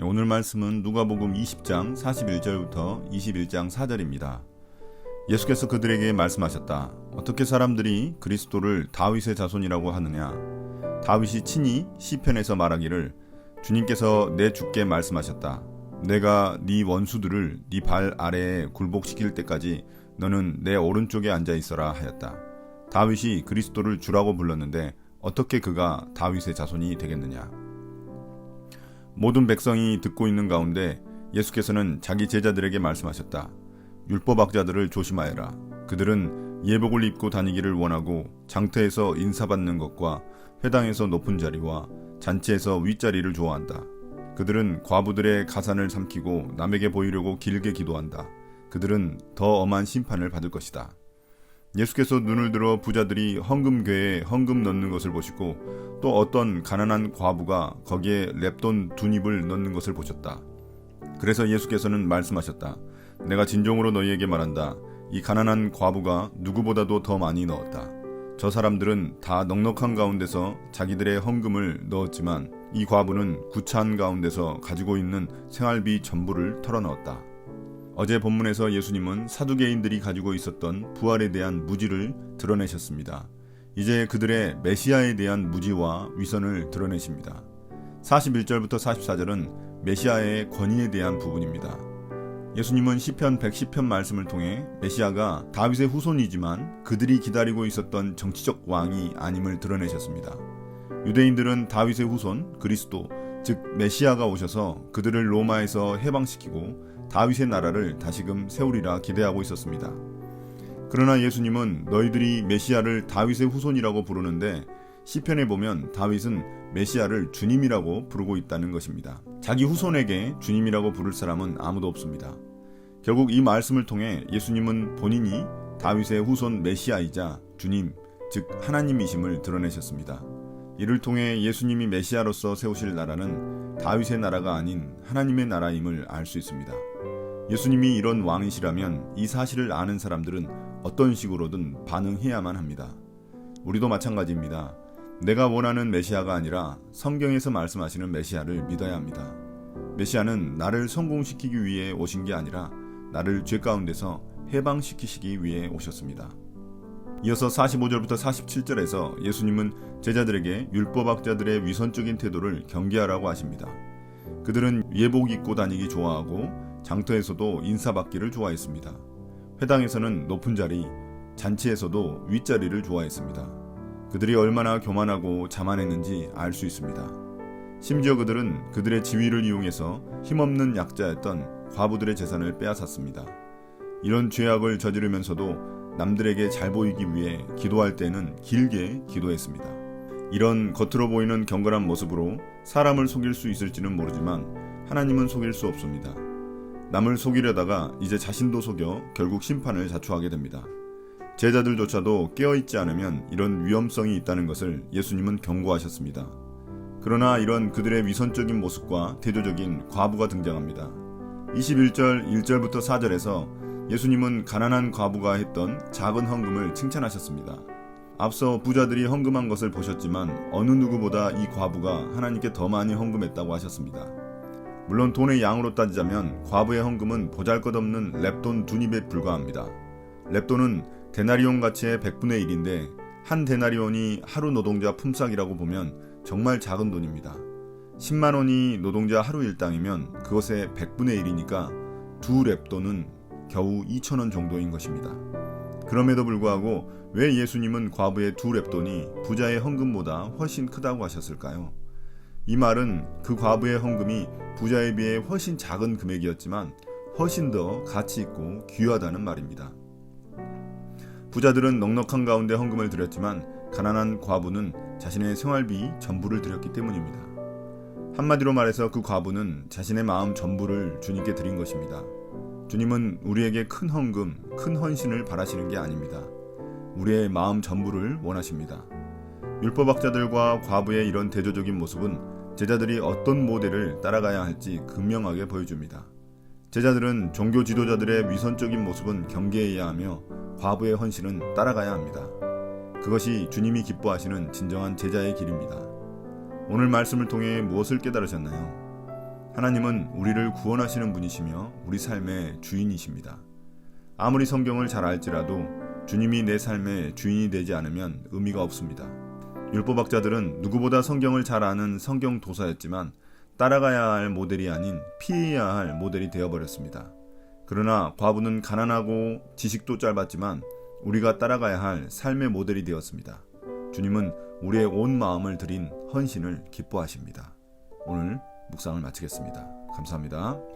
오늘 말씀은 누가복음 20장 41절부터 21장 4절입니다. 예수께서 그들에게 말씀하셨다. 어떻게 사람들이 그리스도를 다윗의 자손이라고 하느냐? 다윗이 친히 시편에서 말하기를 주님께서 내 주께 말씀하셨다. 내가 네 원수들을 네 발 아래에 굴복시킬 때까지 너는 내 오른쪽에 앉아 있어라 하였다. 다윗이 그리스도를 주라고 불렀는데 어떻게 그가 다윗의 자손이 되겠느냐? 모든 백성이 듣고 있는 가운데 예수께서는 자기 제자들에게 말씀하셨다. 율법학자들을 조심하여라. 그들은 예복을 입고 다니기를 원하고 장터에서 인사받는 것과 회당에서 높은 자리와 잔치에서 윗자리를 좋아한다. 그들은 과부들의 가산을 삼키고 남에게 보이려고 길게 기도한다. 그들은 더 엄한 심판을 받을 것이다. 예수께서 눈을 들어 부자들이 헌금궤에 헌금 넣는 것을 보시고 또 어떤 가난한 과부가 거기에 렙돈 2닙을 넣는 것을 보셨다. 그래서 예수께서는 말씀하셨다. 내가 진정으로 너희에게 말한다. 이 가난한 과부가 누구보다도 더 많이 넣었다. 저 사람들은 다 넉넉한 가운데서 자기들의 헌금을 넣었지만 이 과부는 구차한 가운데서 가지고 있는 생활비 전부를 털어넣었다. 어제 본문에서 예수님은 사두개인들이 가지고 있었던 부활에 대한 무지를 드러내셨습니다. 이제 그들의 메시아에 대한 무지와 위선을 드러내십니다. 41절부터 44절은 메시아의 권위에 대한 부분입니다. 예수님은 시편 110편 말씀을 통해 메시아가 다윗의 후손이지만 그들이 기다리고 있었던 정치적 왕이 아님을 드러내셨습니다. 유대인들은 다윗의 후손 그리스도, 즉 메시아가 오셔서 그들을 로마에서 해방시키고 다윗의 나라를 다시금 세우리라 기대하고 있었습니다. 그러나 예수님은 너희들이 메시아를 다윗의 후손이라고 부르는데 시편에 보면 다윗은 메시아를 주님이라고 부르고 있다는 것입니다. 자기 후손에게 주님이라고 부를 사람은 아무도 없습니다. 결국 이 말씀을 통해 예수님은 본인이 다윗의 후손 메시아이자 주님, 즉 하나님이심을 드러내셨습니다. 이를 통해 예수님이 메시아로서 세우실 나라는 다윗의 나라가 아닌 하나님의 나라임을 알 수 있습니다. 예수님이 이런 왕이시라면 이 사실을 아는 사람들은 어떤 식으로든 반응해야만 합니다. 우리도 마찬가지입니다. 내가 원하는 메시아가 아니라 성경에서 말씀하시는 메시아를 믿어야 합니다. 메시아는 나를 성공시키기 위해 오신 게 아니라 나를 죄 가운데서 해방시키시기 위해 오셨습니다. 이어서 45절부터 47절에서 예수님은 제자들에게 율법학자들의 위선적인 태도를 경계하라고 하십니다. 그들은 예복 입고 다니기 좋아하고 장터에서도 인사받기를 좋아했습니다. 회당에서는 높은 자리, 잔치에서도 윗자리를 좋아했습니다. 그들이 얼마나 교만하고 자만했는지 알 수 있습니다. 심지어 그들은 그들의 지위를 이용해서 힘없는 약자였던 과부들의 재산을 빼앗았습니다. 이런 죄악을 저지르면서도 남들에게 잘 보이기 위해 기도할 때는 길게 기도했습니다. 이런 겉으로 보이는 경건한 모습으로 사람을 속일 수 있을지는 모르지만 하나님은 속일 수 없습니다. 남을 속이려다가 이제 자신도 속여 결국 심판을 자초하게 됩니다. 제자들조차도 깨어있지 않으면 이런 위험성이 있다는 것을 예수님은 경고하셨습니다. 그러나 이런 그들의 위선적인 모습과 대조적인 과부가 등장합니다. 21절 1절부터 4절에서 예수님은 가난한 과부가 했던 작은 헌금을 칭찬하셨습니다. 앞서 부자들이 헌금한 것을 보셨지만 어느 누구보다 이 과부가 하나님께 더 많이 헌금했다고 하셨습니다. 물론 돈의 양으로 따지자면 과부의 헌금은 보잘것없는 렙돈 2닙에 불과합니다. 렙돈은 데나리온 가치의 100분의 1인데 한 데나리온이 하루 노동자 품삯이라고 보면 정말 작은 돈입니다. 10만 원이 노동자 하루 일당이면 그것의 100분의 1이니까 두 렙돈은 겨우 2,000원 정도인 것입니다. 그럼에도 불구하고 왜 예수님은 과부의 두 렙돈이 부자의 헌금보다 훨씬 크다고 하셨을까요? 이 말은 그 과부의 헌금이 부자에 비해 훨씬 작은 금액이었지만 훨씬 더 가치 있고 귀하다는 말입니다. 부자들은 넉넉한 가운데 헌금을 드렸지만 가난한 과부는 자신의 생활비 전부를 드렸기 때문입니다. 한마디로 말해서 그 과부는 자신의 마음 전부를 주님께 드린 것입니다. 주님은 우리에게 큰 헌금, 큰 헌신을 바라시는 게 아닙니다. 우리의 마음 전부를 원하십니다. 율법학자들과 과부의 이런 대조적인 모습은 제자들이 어떤 모델을 따라가야 할지 극명하게 보여줍니다. 제자들은 종교 지도자들의 위선적인 모습은 경계해야 하며 과부의 헌신은 따라가야 합니다. 그것이 주님이 기뻐하시는 진정한 제자의 길입니다. 오늘 말씀을 통해 무엇을 깨달으셨나요? 하나님은 우리를 구원하시는 분이시며 우리 삶의 주인이십니다. 아무리 성경을 잘 알지라도 주님이 내 삶의 주인이 되지 않으면 의미가 없습니다. 율법학자들은 누구보다 성경을 잘 아는 성경 도사였지만 따라가야 할 모델이 아닌 피해야 할 모델이 되어버렸습니다. 그러나 과부는 가난하고 지식도 짧았지만 우리가 따라가야 할 삶의 모델이 되었습니다. 주님은 우리의 온 마음을 드린 헌신을 기뻐하십니다. 오늘 묵상을 마치겠습니다. 감사합니다.